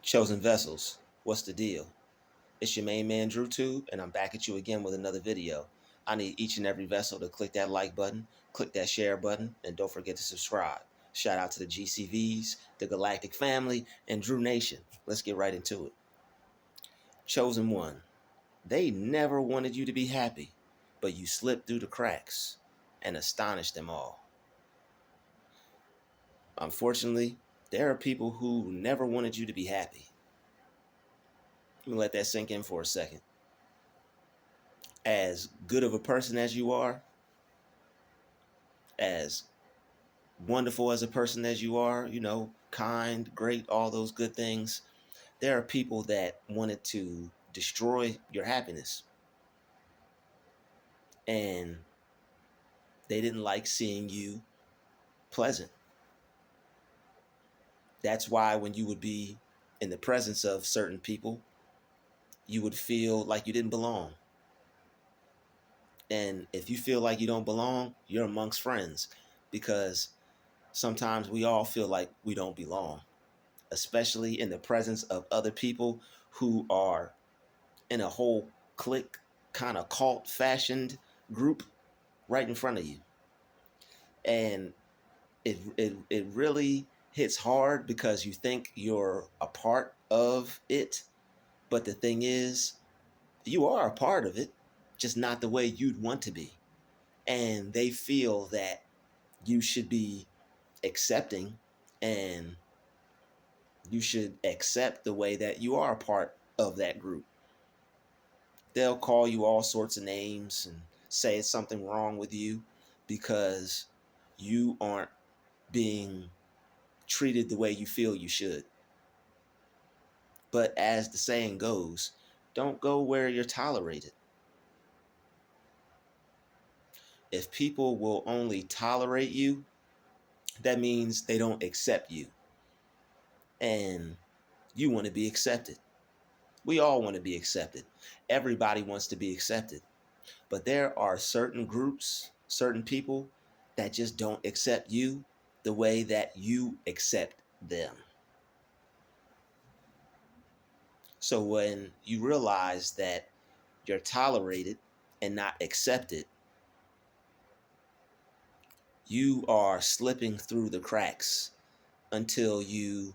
Chosen vessels, what's the deal? It's your main man Druuill, and I'm back at you again with another video. I need each and every vessel to click that like button, click that share button, and don't forget to subscribe. Shout out to the GCVs, the Galactic Family, and Drew Nation. Let's get right into it. Chosen one, they never wanted you to be happy, but you slipped through the cracks and astonished them all. Unfortunately, there are people who never wanted you to be happy. Let me let that sink in for a second. As good of a person as you are, as wonderful as a person as you are, kind, great, all those good things, there are people that wanted to destroy your happiness. And they didn't like seeing you pleasant. That's why when you would be in the presence of certain people, you would feel like you didn't belong. And if you feel like you don't belong, you're amongst friends, because sometimes we all feel like we don't belong, especially in the presence of other people who are in a whole clique, kind of cult fashioned group right in front of you. And it really hits hard because you think you're a part of it. But the thing is, you are a part of it, just not the way you'd want to be. And they feel that you should be accepting, and you should accept the way that you are a part of that group. They'll call you all sorts of names and say it's something wrong with you because you aren't being treated the way you feel you should. But as the saying goes, don't go where you're tolerated. If people will only tolerate you, that means they don't accept you. And you want to be accepted. We all want to be accepted. Everybody wants to be accepted. But there are certain groups, certain people that just don't accept you the way that you accept them. So when you realize that you're tolerated and not accepted, you are slipping through the cracks until you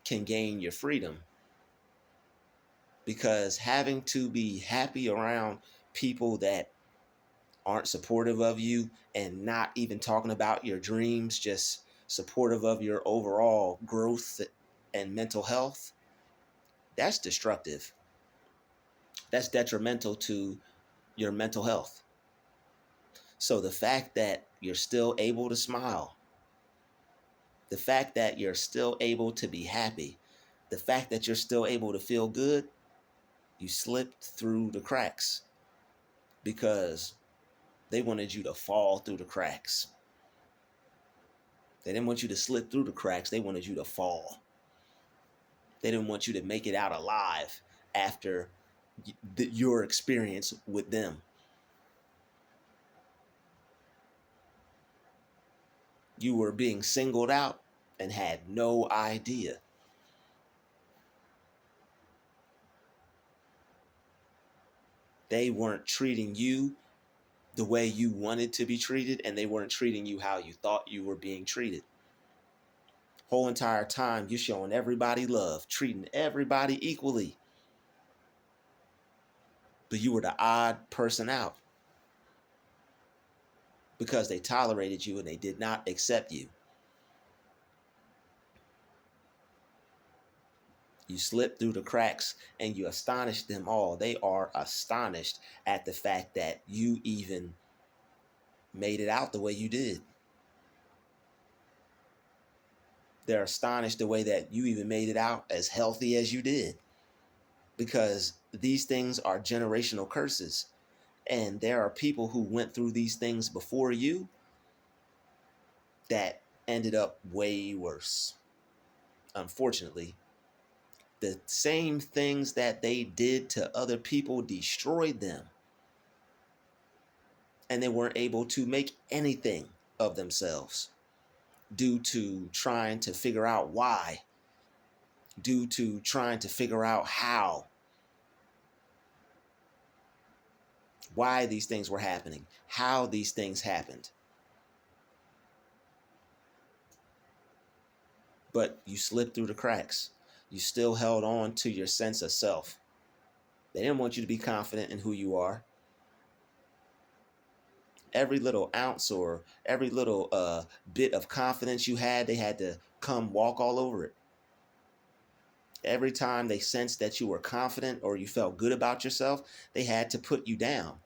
can gain your freedom. Because having to be happy around people that aren't supportive of you and not even talking about your dreams, just supportive of your overall growth and mental health, that's destructive. That's detrimental to your mental health. So the fact that you're still able to smile, the fact that you're still able to be happy, the fact that you're still able to feel good, you slipped through the cracks because they wanted you to fall through the cracks. They didn't want you to slip through the cracks. They wanted you to fall. They didn't want you to make it out alive after your experience with them. You were being singled out and had no idea. They weren't treating you the way you wanted to be treated, and they weren't treating you how you thought you were being treated. Whole entire time you're showing everybody love, treating everybody equally. But you were the odd person out because they tolerated you and they did not accept you. You slip through the cracks and you astonish them all. They are astonished at the fact that you even made it out the way you did. They're astonished the way that you even made it out as healthy as you did. Because these things are generational curses. And there are people who went through these things before you that ended up way worse. Unfortunately, the same things that they did to other people destroyed them. And they weren't able to make anything of themselves due to trying to figure out why due to trying to figure out why these things were happening, how these things happened. But you slipped through the cracks. You still held on to your sense of self. They didn't want you to be confident in who you are. Every little ounce or every little bit of confidence you had, they had to come walk all over it. Every time they sensed that you were confident or you felt good about yourself, they had to put you down,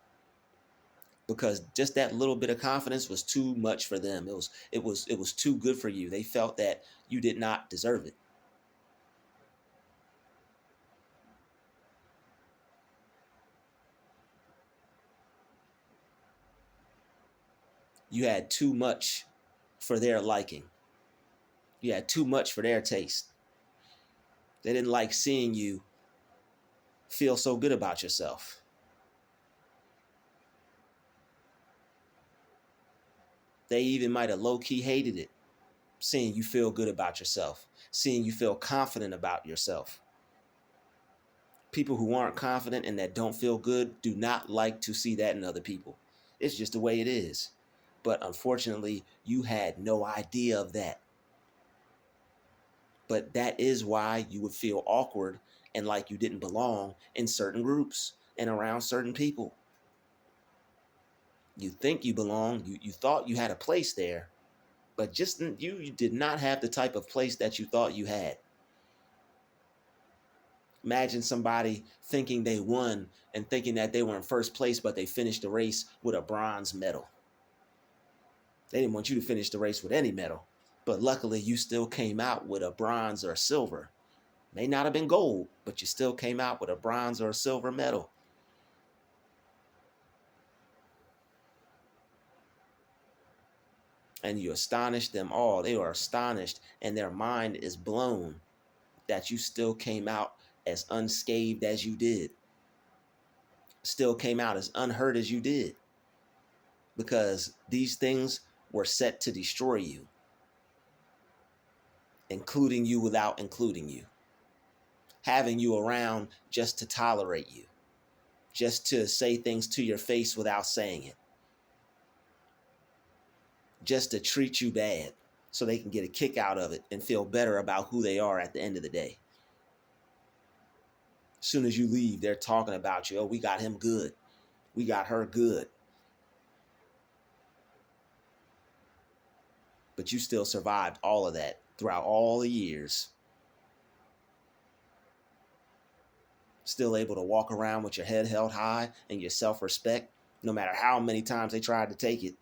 because just that little bit of confidence was too much for them. It was too good for you. They felt that you did not deserve it. You had too much for their liking. You had too much for their taste. They didn't like seeing you feel so good about yourself. They even might have low-key hated it, seeing you feel good about yourself, seeing you feel confident about yourself. People who aren't confident and that don't feel good do not like to see that in other people. It's just the way it is. But unfortunately, you had no idea of that. But that is why you would feel awkward and like you didn't belong in certain groups and around certain people. You think you belong, you thought you had a place there, but just you did not have the type of place that you thought you had. Imagine somebody thinking they won and thinking that they were in first place, but they finished the race with a bronze medal. They didn't want you to finish the race with any medal, but luckily you still came out with a bronze or a silver. May not have been gold, but you still came out with a bronze or a silver medal. And you astonished them all. They were astonished, and their mind is blown that you still came out as unscathed as you did, still came out as unhurt as you did, because these things were set to destroy you, including you without including you, having you around just to tolerate you, just to say things to your face without saying it, just to treat you bad so they can get a kick out of it and feel better about who they are at the end of the day. As soon as you leave, they're talking about you. Oh, we got him good. We got her good. But you still survived all of that throughout all the years. Still able to walk around with your head held high and your self-respect, no matter how many times they tried to take it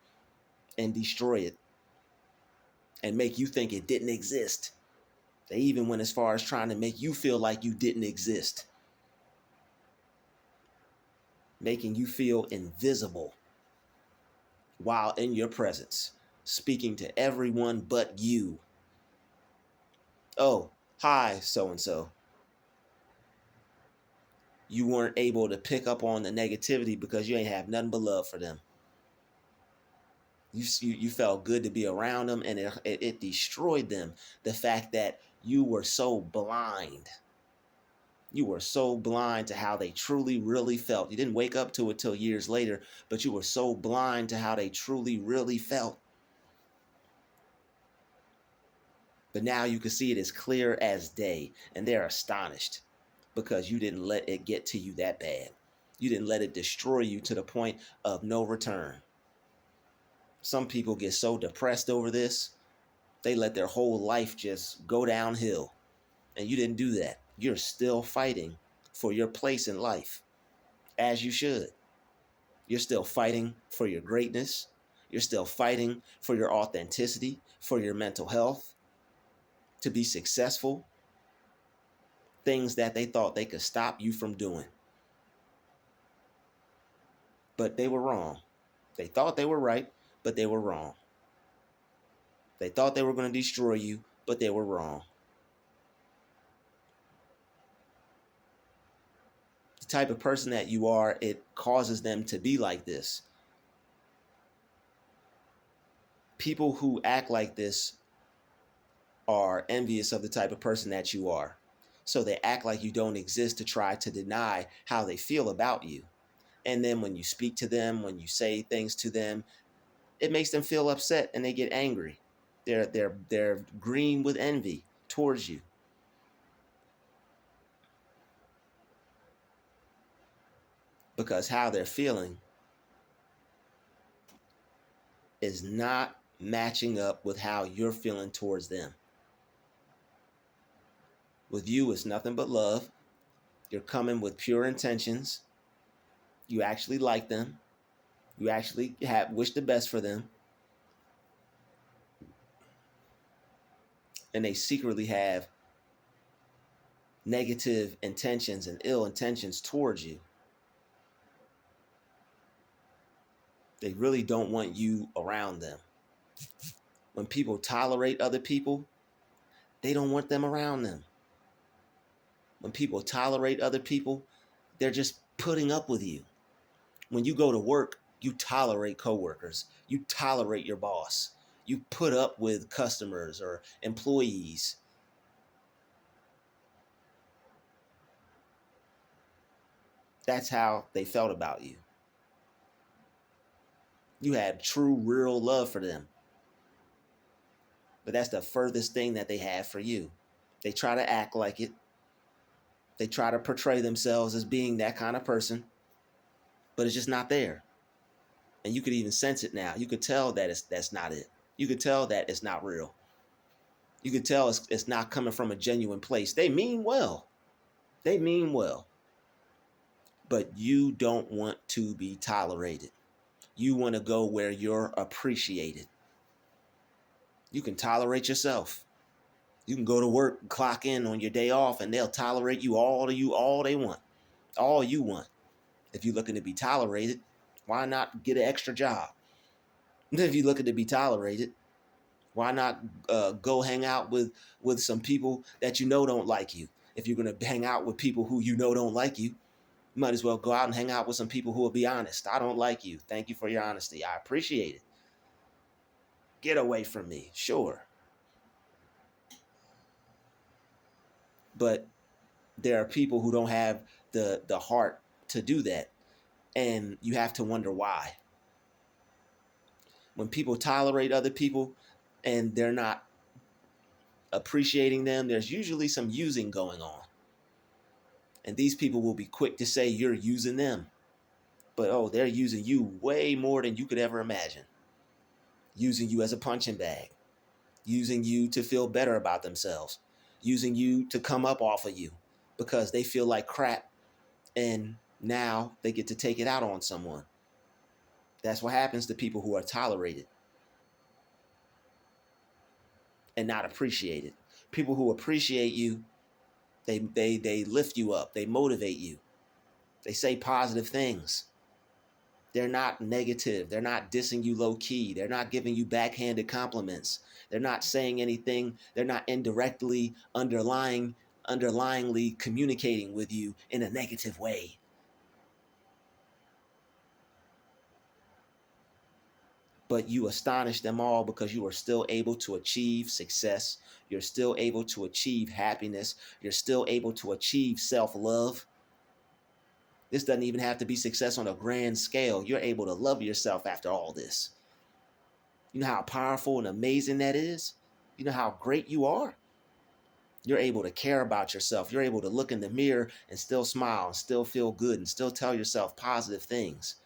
and destroy it and make you think it didn't exist. They even went as far as trying to make you feel like you didn't exist, making you feel invisible while in your presence, speaking to everyone but you. Oh, hi, so-and-so. You weren't able to pick up on the negativity because you ain't have nothing but love for them. You felt good to be around them, and it destroyed them. The fact that you were so blind. You were so blind to how they truly, really felt. You didn't wake up to it till years later, but you were so blind to how they truly, really felt. But now you can see it as clear as day, and they're astonished because you didn't let it get to you that bad. You didn't let it destroy you to the point of no return. Some people get so depressed over this, they let their whole life just go downhill. And you didn't do that. You're still fighting for your place in life, as you should. You're still fighting for your greatness. You're still fighting for your authenticity, for your mental health, to be successful. Things that they thought they could stop you from doing. But they were wrong. They thought they were right, but they were wrong. They thought they were going to destroy you, but they were wrong. The type of person that you are, it causes them to be like this. People who act like this are envious of the type of person that you are. So they act like you don't exist to try to deny how they feel about you. And then when you speak to them, when you say things to them, it makes them feel upset and they get angry. They're green with envy towards you because how they're feeling is not matching up with how you're feeling towards them. With you, it's nothing but love. You're coming with pure intentions. You actually like them. You actually wish the best for them. And they secretly have negative intentions and ill intentions towards you. They really don't want you around them. When people tolerate other people, they don't want them around them. When people tolerate other people, they're just putting up with you. When you go to work, you tolerate coworkers. You tolerate your boss. You put up with customers or employees. That's how they felt about you. You had true, real love for them. But that's the furthest thing that they have for you. They try to act like it. They try to portray themselves as being that kind of person, but it's just not there. And you could even sense it now. You could tell that that's not it. You could tell that it's not real. You could tell it's not coming from a genuine place. They mean well. They mean well. But you don't want to be tolerated. You want to go where you're appreciated. You can tolerate yourself. You can go to work, clock in on your day off, and they'll tolerate you all they want. All you want. If you're looking to be tolerated, why not get an extra job? If you're looking to be tolerated, why not go hang out with some people that you know don't like you? If you're going to hang out with people who you know don't like you, you might as well go out and hang out with some people who will be honest. I don't like you. Thank you for your honesty. I appreciate it. Get away from me. Sure. But there are people who don't have the heart to do that. And you have to wonder why. When people tolerate other people and they're not appreciating them, there's usually some using going on. And these people will be quick to say you're using them. But oh, they're using you way more than you could ever imagine. Using you as a punching bag. Using you to feel better about themselves. Using you to come up off of you because they feel like crap and now they get to take it out on someone. That's what happens to people who are tolerated and not appreciated. People who appreciate you, they lift you up, they motivate you. They say positive things. They're not negative. They're not dissing you low key. They're not giving you backhanded compliments. They're not saying anything. They're not indirectly underlyingly communicating with you in a negative way. But you astonish them all because you are still able to achieve success. You're still able to achieve happiness. You're still able to achieve self-love. This doesn't even have to be success on a grand scale. You're able to love yourself after all this. You know how powerful and amazing that is? You know how great you are? You're able to care about yourself. You're able to look in the mirror and still smile and still feel good and still tell yourself positive things.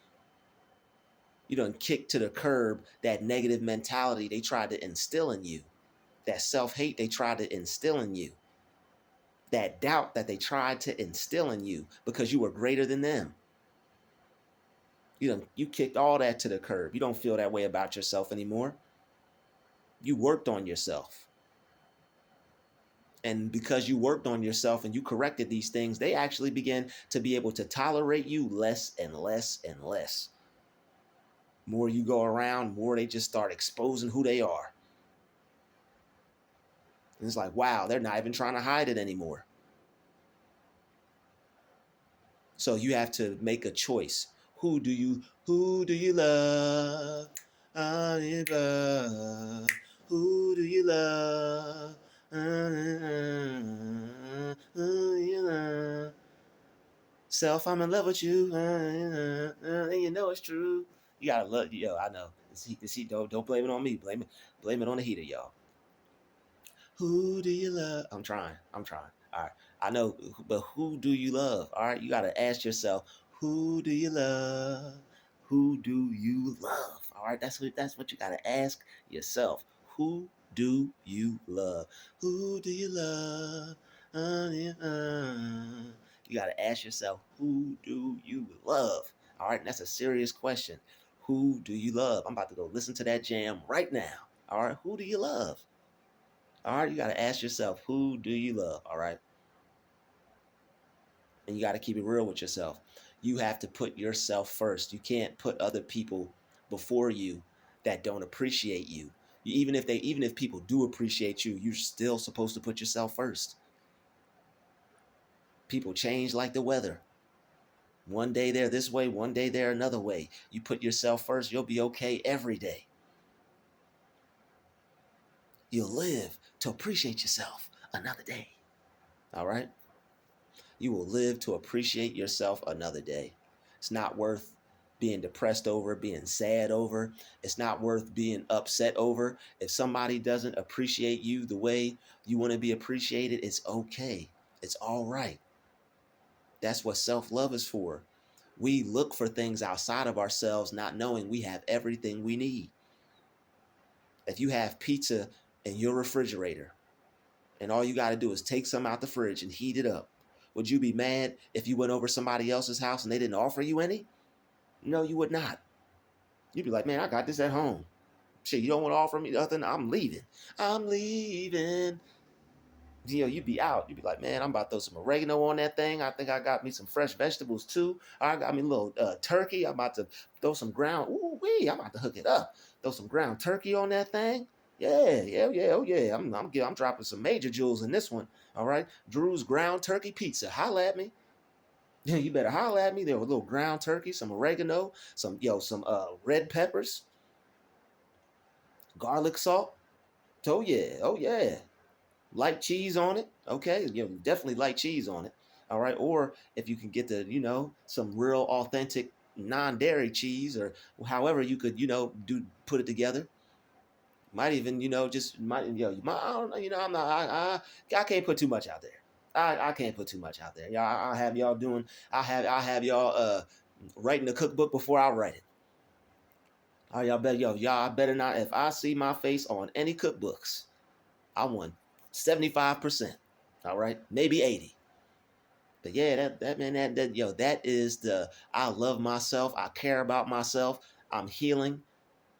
You done kick to the curb that negative mentality they tried to instill in you. That self-hate they tried to instill in you. That doubt that they tried to instill in you because you were greater than them. You kicked all that to the curb. You don't feel that way about yourself anymore. You worked on yourself. And because you worked on yourself and you corrected these things, they actually began to be able to tolerate you less and less and less. More you go around, more they just start exposing who they are. And it's like, wow, they're not even trying to hide it anymore. So you have to make a choice. Who do you love? Who do you love? self, I'm in love with you, and you know it's true. You gotta love, I know. See, don't blame it on me. Blame it on the heater, y'all. Who do you love? I'm trying. All right. I know, but who do you love? All right. You got to ask yourself, who do you love? Who do you love? All right. That's what you got to ask yourself. Who do you love? Who do you love? Yeah, You got to ask yourself, who do you love? All right. And that's a serious question. Who do you love? I'm about to go listen to that jam right now. All right. Who do you love? All right, you got to ask yourself, who do you love? All right. And you got to keep it real with yourself. You have to put yourself first. You can't put other people before you that don't appreciate you. Even if people do appreciate you, you're still supposed to put yourself first. People change like the weather. One day they're this way, one day they're another way. You put yourself first, you'll be okay every day. You'll live to appreciate yourself another day. All right? You will live to appreciate yourself another day. It's not worth being depressed over, being sad over. It's not worth being upset over. If somebody doesn't appreciate you the way you want to be appreciated, it's okay. It's all right. That's what self-love is for. We look for things outside of ourselves, not knowing we have everything we need. If you have pizza in your refrigerator, and all you got to do is take some out the fridge and heat it up, would you be mad if you went over somebody else's house and they didn't offer you any? No, you would not. You'd be like, man, I got this at home. Shit, you don't want to offer me nothing? I'm leaving. I'm leaving. You'd be out. You'd be like, man, I'm about to throw some oregano on that thing. I think I got me some fresh vegetables too. I got me a little turkey. I'm about to throw some ground. Ooh wee! I'm about to hook it up. Throw some ground turkey on that thing. Yeah. Oh yeah. I'm dropping some major jewels in this one. All right, Druuill's ground turkey pizza. Holla at me. Yeah, you better holla at me. There was a little ground turkey, some oregano, some red peppers, garlic salt. Oh yeah. Light cheese on it. Okay, definitely light cheese on it. All right, or if you can get some real authentic non-dairy cheese, or however you could do put it together. Might even just might you might I don't know I'm not I can't put too much out there. I can't put too much out there. Y'all, I have y'all doing. I have y'all writing the cookbook before I write it. Oh, y'all better not. If I see my face on any cookbooks, I won 75%. All right, maybe 80. But yeah, that man, that is I love myself. I care about myself. I'm healing,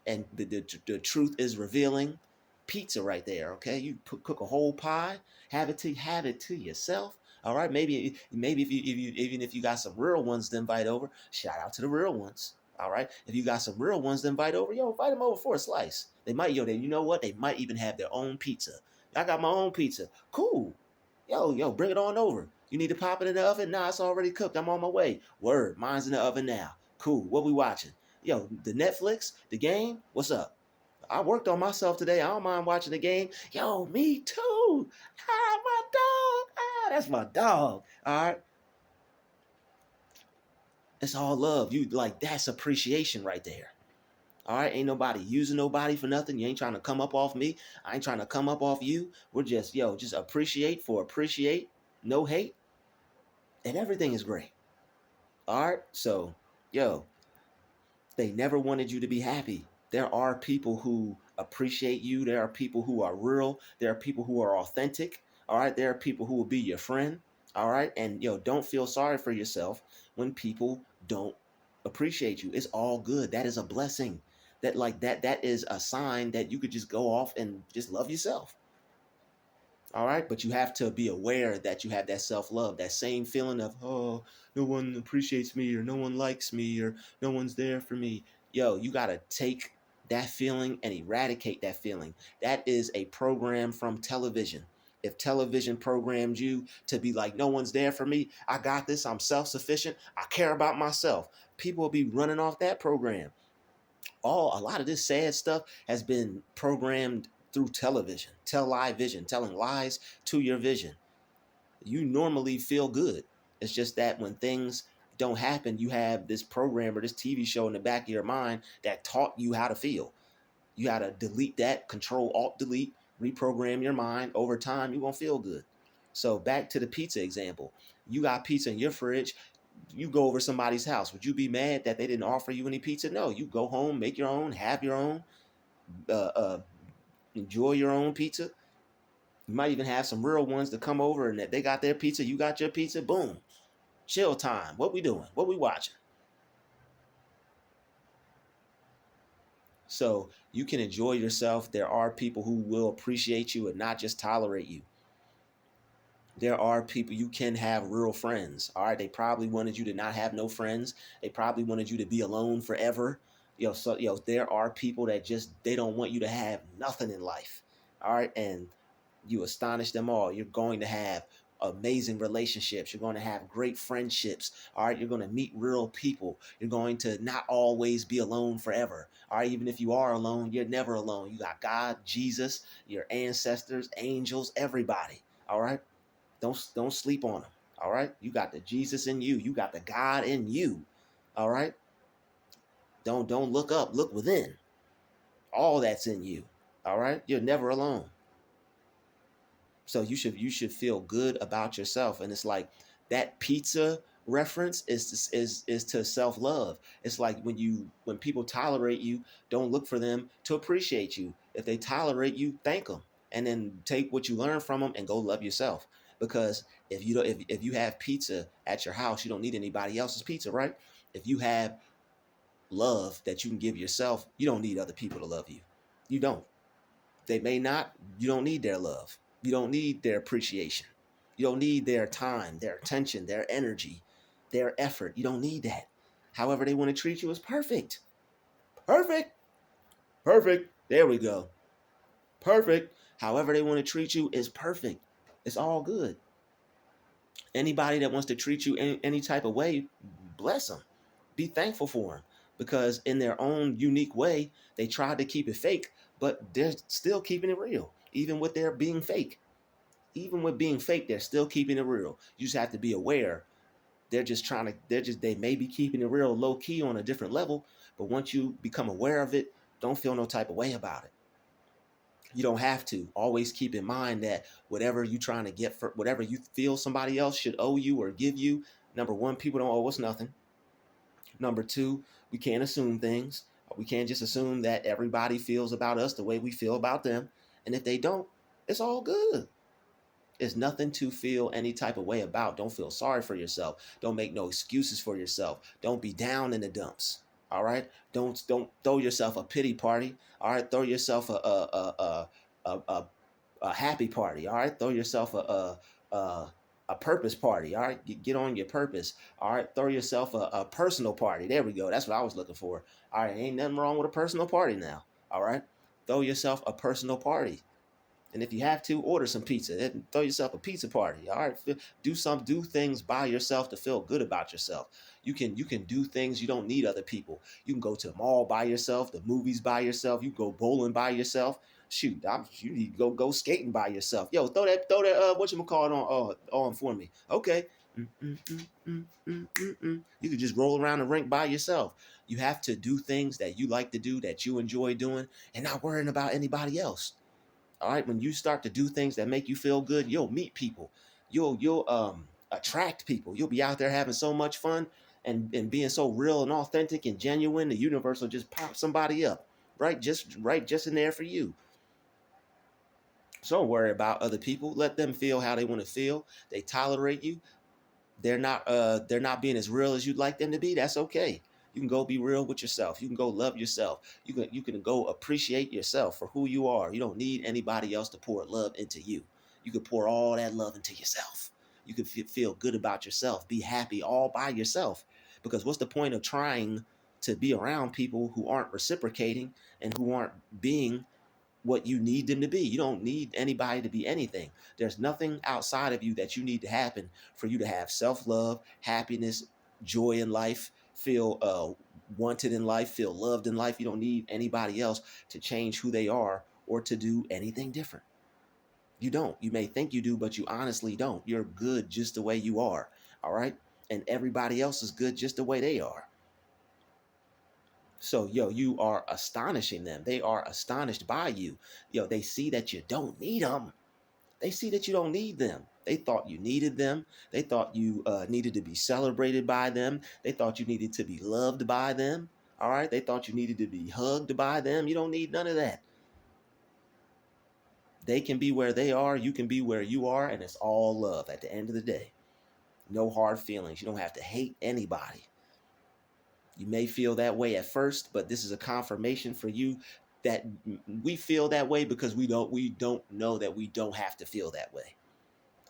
and the truth is revealing. Pizza right there. Okay, you cook a whole pie, have it to yourself. All right, maybe if you even if you got some real ones to invite over, shout out to the real ones. All right, if you got some real ones to invite over, invite them over for a slice. They might you know what? They might even have their own pizza. I got my own pizza. Cool. Bring it on over. You need to pop it in the oven? Nah, it's already cooked. I'm on my way. Word, mine's in the oven now. Cool. What we watching? The Netflix, the game. What's up? I worked on myself today. I don't mind watching the game. Me too. Ah, my dog. Ah, that's my dog. All right. It's all love. That's appreciation right there. All right. Ain't nobody using nobody for nothing. You ain't trying to come up off me. I ain't trying to come up off you. We're just appreciate for appreciate. No hate. And everything is great. All right. So, they never wanted you to be happy. There are people who appreciate you. There are people who are real. There are people who are authentic. All right. There are people who will be your friend. All right. And don't feel sorry for yourself when people don't appreciate you. It's all good. That is a blessing. That is a sign that you could just go off and just love yourself. All right, but you have to be aware that you have that self-love, that same feeling of, oh, no one appreciates me, or no one likes me, or no one's there for me. You got to take that feeling and eradicate that feeling. That is a program from television. If television programmed you to be like, no one's there for me, I got this, I'm self-sufficient, I care about myself, people will be running off that program. A lot of this sad stuff has been programmed through television, vision, telling lies to your vision. You normally feel good. It's just that when things don't happen, you have this program or this TV show in the back of your mind that taught you how to feel. You got to delete that, control, alt, delete, reprogram your mind. Over time, you're going to feel good. So back to the pizza example. You got pizza in your fridge. You go over somebody's house. Would you be mad that they didn't offer you any pizza? No, you go home, make your own, have your own, uh, uh, enjoy your own pizza. You might even have some real ones to come over and that they got their pizza, you got your pizza. Boom. Chill time. What we doing? What we watching? So you can enjoy yourself. There are people who will appreciate you and not just tolerate you. There are people you can have real friends. All right. They probably wanted you to not have no friends. They probably wanted you to be alone forever. So there are people that just they don't want you to have nothing in life. All right. And you astonish them all. You're going to have amazing relationships. You're going to have great friendships. All right. You're going to meet real people. You're going to not always be alone forever. All right. Even if you are alone, you're never alone. You got God, Jesus, your ancestors, angels, everybody. All right. Don't sleep on them. All right. You got the Jesus in you. You got the God in you. All right. Don't look up. Look within. All that's in you. All right. You're never alone. So you should feel good about yourself. And it's like that pizza reference is to self-love. It's like when people tolerate you, don't look for them to appreciate you. If they tolerate you, thank them. And then take what you learn from them and go love yourself. Because if you have pizza at your house, you don't need anybody else's pizza, right? If you have love that you can give yourself, you don't need other people to love you. You don't. They may not, you don't need their love. You don't need their appreciation. You don't need their time, their attention, their energy, their effort. You don't need that. However, they want to treat you is perfect. Perfect. Perfect. There we go. Perfect. However, they want to treat you is perfect. It's all good. Anybody that wants to treat you any type of way, bless them. Be thankful for them because in their own unique way, they tried to keep it fake, but they're still keeping it real, even with their being fake. Even with being fake, they're still keeping it real. You just have to be aware. They may be keeping it real low key on a different level, but once you become aware of it, don't feel no type of way about it. You don't have to. Always keep in mind that whatever you're trying to get for whatever you feel somebody else should owe you or give you, number one, people don't owe us nothing. Number two, we can't assume things. We can't just assume that everybody feels about us the way we feel about them. And if they don't, it's all good. It's nothing to feel any type of way about. Don't feel sorry for yourself. Don't make no excuses for yourself. Don't be down in the dumps. All right. Don't throw yourself a pity party. All right. Throw yourself a happy party. All right. Throw yourself a purpose party. All right. Get on your purpose. All right. Throw yourself a personal party. There we go. That's what I was looking for. All right. Ain't nothing wrong with a personal party now. All right. Throw yourself a personal party. And if you have to, order some pizza. Throw yourself a pizza party. All right, do things by yourself to feel good about yourself. You can do things you don't need other people. You can go to the mall by yourself, the movies by yourself. You can go bowling by yourself. Shoot, you need to go skating by yourself. Yo, throw that what you call it on for me. Okay. You could just roll around the rink by yourself. You have to do things that you like to do, that you enjoy doing, and not worrying about anybody else. All right, when you start to do things that make you feel good, you'll meet people. You'll attract people. You'll be out there having so much fun and being so real and authentic and genuine. The universe will just pop somebody up, just in there for you. So don't worry about other people. Let them feel how they want to feel. They tolerate you. They're not being as real as you'd like them to be. That's okay. You can go be real with yourself. You can go love yourself. You can go appreciate yourself for who you are. You don't need anybody else to pour love into you. You can pour all that love into yourself. You can feel good about yourself. Be happy all by yourself. Because what's the point of trying to be around people who aren't reciprocating and who aren't being what you need them to be? You don't need anybody to be anything. There's nothing outside of you that you need to happen for you to have self-love, happiness, joy in life, feel wanted in life, feel loved in life. You don't need anybody else to change who they are or to do anything different. You don't. You may think you do, but you honestly don't. You're good just the way you are. All right. and everybody else is good just the way they are. So, you are astonishing them. They are astonished by you. They see that you don't need them. They see that you don't need them. They thought you needed them. They thought you needed to be celebrated by them. They thought you needed to be loved by them. All right. They thought you needed to be hugged by them. You don't need none of that. They can be where they are. You can be where you are. And it's all love at the end of the day. No hard feelings. You don't have to hate anybody. You may feel that way at first, but this is a confirmation for you that we feel that way because we don't know that we don't have to feel that way.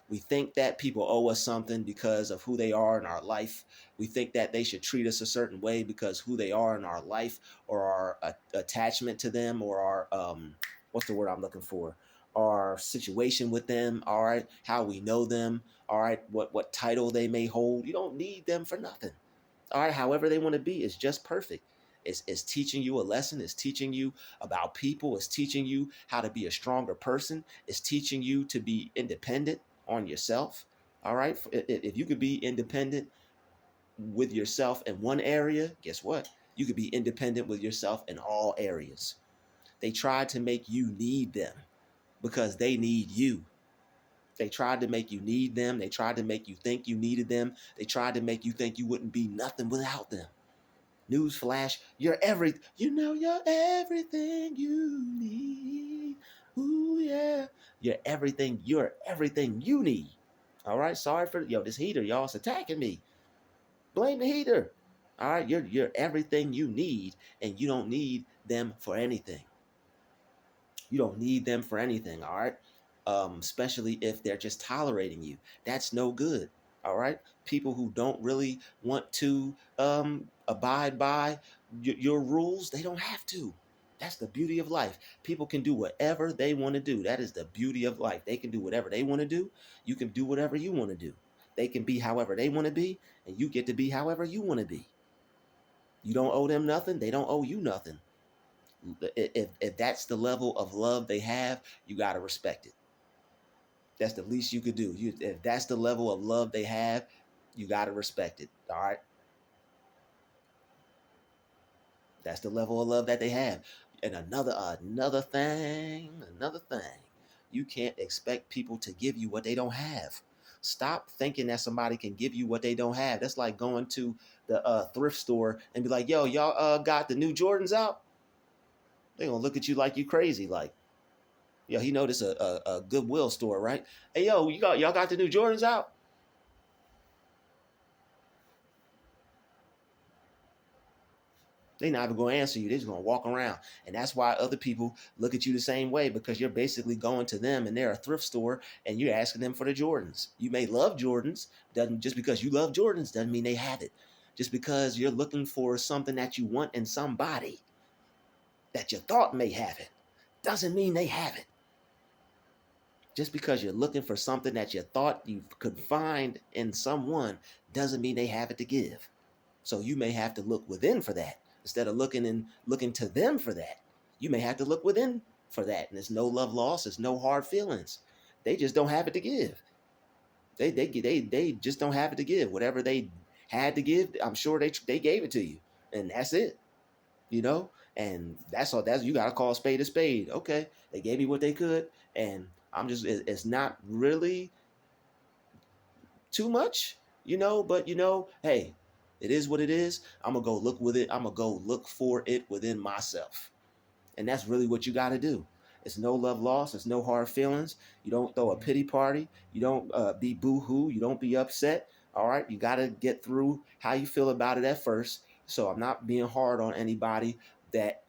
We think that people owe us something because of who they are in our life. We think that they should treat us a certain way because who they are in our life, or our attachment to them, or our what's the word I'm looking for? Our situation with them. All right, how we know them. All right, what title they may hold. You don't need them for nothing. All right, however they want to be is just perfect. It's teaching you a lesson. It's teaching you about people. It's teaching you how to be a stronger person. It's teaching you to be independent on yourself. All right, if you could be independent with yourself in one area, guess what? You could be independent with yourself in all areas. They tried to make you need them because they need you. They tried to make you need them. They tried to make you think you needed them. They tried to make you think you wouldn't be nothing without them. Newsflash, you're you're everything you need. Ooh, yeah. You're everything you need. All right. Sorry for this heater, y'all. It's attacking me. Blame the heater. All right. You're everything you need, and you don't need them for anything. You don't need them for anything. All right. Especially if they're just tolerating you. That's no good. All right. People who don't really want to abide by your rules, they don't have to. That's the beauty of life. People can do whatever they want to do. That is the beauty of life. They can do whatever they want to do. You can do whatever you want to do. They can be however they want to be, and you get to be however you want to be. You don't owe them nothing. They don't owe you nothing. If that's the level of love they have, you got to respect it. That's the least you could do. If that's the level of love they have, you got to respect it. All right. That's the level of love that they have. And another thing, you can't expect people to give you what they don't have. Stop thinking that somebody can give you what they don't have. That's like going to the thrift store and be like, "Yo, y'all got the new Jordans out?" They gonna look at you like you crazy. Like, yo, he noticed a Goodwill store, right? Hey, yo, y'all got the new Jordans out? They're not even going to answer you. They're just going to walk around. And that's why other people look at you the same way, because you're basically going to them and they're a thrift store and you're asking them for the Jordans. You may love Jordans. Doesn't Just because you love Jordans doesn't mean they have it. Just because you're looking for something that you want in somebody that you thought may have it doesn't mean they have it. Just because you're looking for something that you thought you could find in someone doesn't mean they have it to give. So you may have to look within for that instead of looking to them for that. You may have to look within for that, and there's no love lost. There's no hard feelings. They just don't have it to give. They just don't have it to give. Whatever they had to give, I'm sure they gave it to you, and that's it. You know, and that's all. That's You got to call a spade a spade. Okay, they gave me what they could, and it's not really too much, but hey, it is what it is. I'm gonna go look with it. I'm gonna go look for it within myself. And that's really what you gotta do. It's no love lost, it's no hard feelings. You don't throw a pity party, you don't be boo-hoo, you don't be upset. All right, you gotta get through how you feel about it at first. So I'm not being hard on anybody that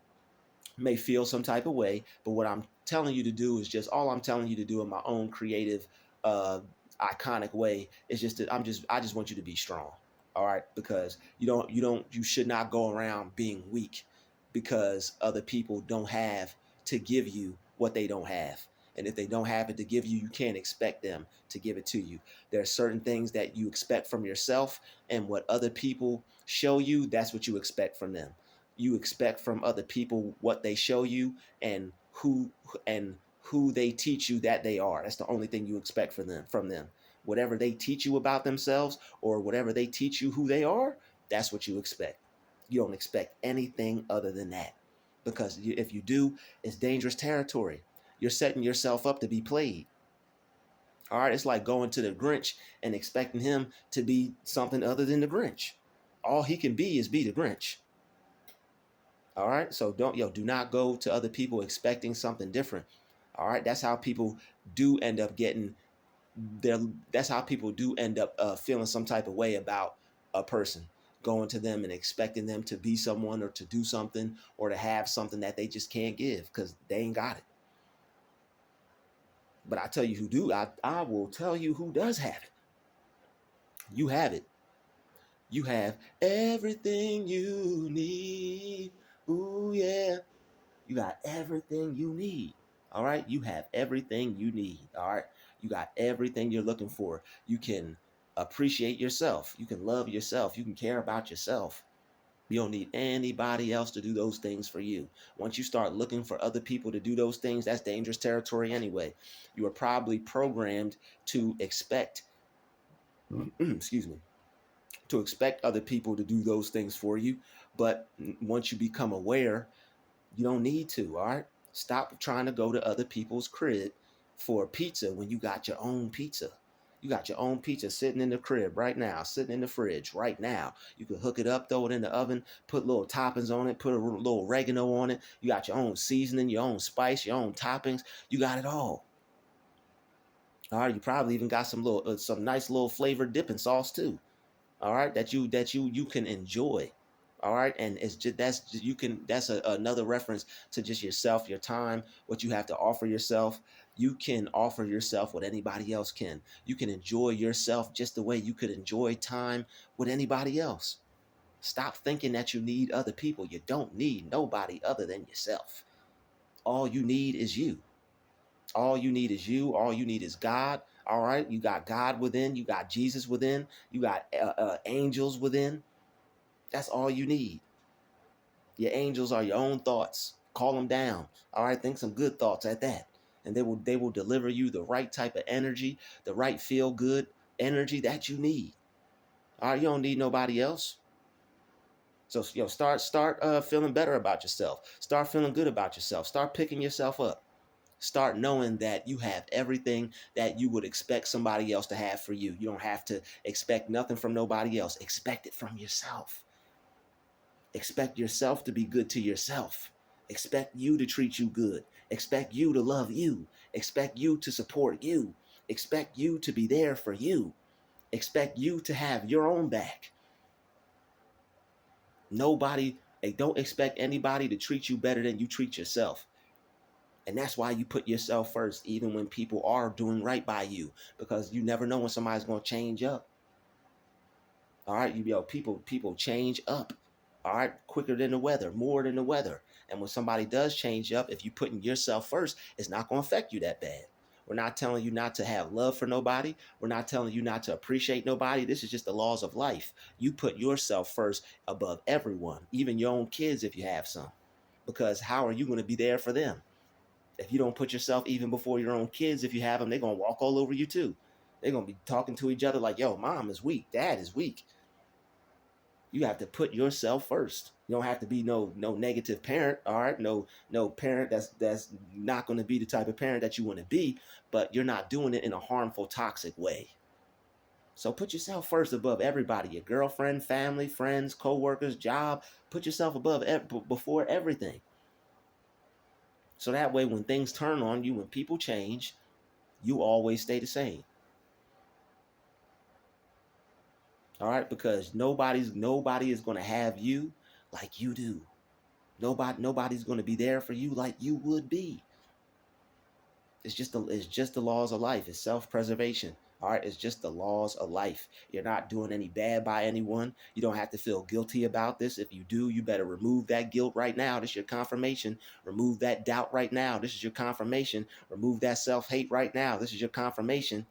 may feel some type of way, but what I'm telling you to do is just all I'm telling you to do in my own creative, uh, iconic way is just that I just want you to be strong. All right, because you should not go around being weak because other people don't have to give you what they don't have. And if they don't have it to give you, you can't expect them to give it to you. There are certain things that you expect from yourself, and what other people show you, that's what you expect from them. You expect from other people what they show you, and who they teach you that they are. That's the only thing you expect from them. whatever they teach you about themselves or whatever they teach you who they are, that's what you expect. You don't expect anything other than that. Because if you do, it's dangerous territory. You're setting yourself up to be played. All right, it's like going to the Grinch and expecting him to be something other than the Grinch. All he can be is be the Grinch. All right, so do not go to other people expecting something different. All right, that's how people do end up getting their. That's how people do end up feeling some type of way about a person, going to them and expecting them to be someone or to do something or to have something that they just can't give because they ain't got it. But I tell you who do. I will tell you who does have it. You have it. You have everything you need. Ooh, yeah. You got everything you need. All right. You have everything you need. All right. You got everything you're looking for. You can appreciate yourself. You can love yourself. You can care about yourself. You don't need anybody else to do those things for you. Once you start looking for other people to do those things, that's dangerous territory anyway. You are probably programmed to expect, excuse me, to expect other people to do those things for you. But once you become aware, you don't need to. All right. Stop trying to go to other people's crib for pizza when you got your own pizza. You got your own pizza sitting in the crib right now, sitting in the fridge right now. You can hook it up, throw it in the oven, put little toppings on it, put a little oregano on it. You got your own seasoning, your own spice, your own toppings. You got it all. All right. You probably even got some nice little flavored dipping sauce too. All right, that you can enjoy. All right, and it's just that's another reference to just yourself, your time, what you have to offer yourself. You can offer yourself what anybody else can. You can enjoy yourself just the way you could enjoy time with anybody else. Stop thinking that you need other people. You don't need nobody other than yourself. All you need is you. All you need is you. All you need is God. All right. You got God within. You got Jesus within. You got angels within. That's all you need. Your angels are your own thoughts. Call them down. All right. Think some good thoughts at that. And they will deliver you the right type of energy, the right feel good energy that you need. All right. You don't need nobody else. So start feeling better about yourself. Start feeling good about yourself. Start picking yourself up. Start knowing that you have everything that you would expect somebody else to have for you. You don't have to expect nothing from nobody else. Expect it from yourself. Expect yourself to be good to yourself. Expect you to treat you good. Expect you to love you. Expect you to support you. Expect you to be there for you. Expect you to have your own back. Don't expect anybody to treat you better than you treat yourself. And that's why you put yourself first, even when people are doing right by you, because you never know when somebody's going to change up. All right, people change up. All right, quicker than the weather, more than the weather. And when somebody does change up, if you putting yourself first, it's not going to affect you that bad. We're not telling you not to have love for nobody. We're not telling you not to appreciate nobody. This is just the laws of life. You put yourself first above everyone, even your own kids if you have some. Because how are you going to be there for them? If you don't put yourself even before your own kids, if you have them, they're going to walk all over you too. They're going to be talking to each other like, yo, mom is weak, dad is weak. You have to put yourself first. You don't have to be no negative parent, all right? No parent that's not going to be the type of parent that you want to be, but you're not doing it in a harmful, toxic way. So put yourself first above everybody, your girlfriend, family, friends, co-workers, job. Put yourself before everything. So that way when things turn on you, when people change, you always stay the same. All right, because nobody is going to have you like you do. Nobody's going to be there for you like you would be. It's just the laws of life. It's self-preservation. All right, it's just the laws of life. You're not doing any bad by anyone. You don't have to feel guilty about this. If you do, you better remove that guilt right now. This is your confirmation. Remove that doubt right now. This is your confirmation. Remove that self-hate right now. This is your confirmation.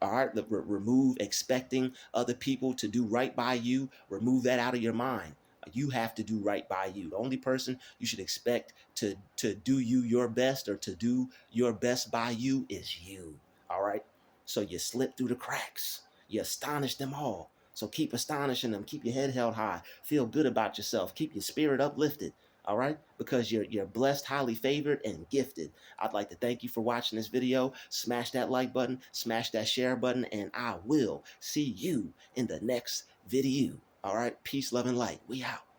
All right, remove expecting other people to do right by you. Remove that out of your mind. You have to do right by you. The only person you should expect to do you your best or to do your best by you is you. All right. So you slip through the cracks. You astonish them all. So keep astonishing them. Keep your head held high. Feel good about yourself. Keep your spirit uplifted. All right? Because you're blessed, highly favored, and gifted. I'd like to thank you for watching this video. Smash that like button, smash that share button, and I will see you in the next video. All right? Peace, love, and light. We out.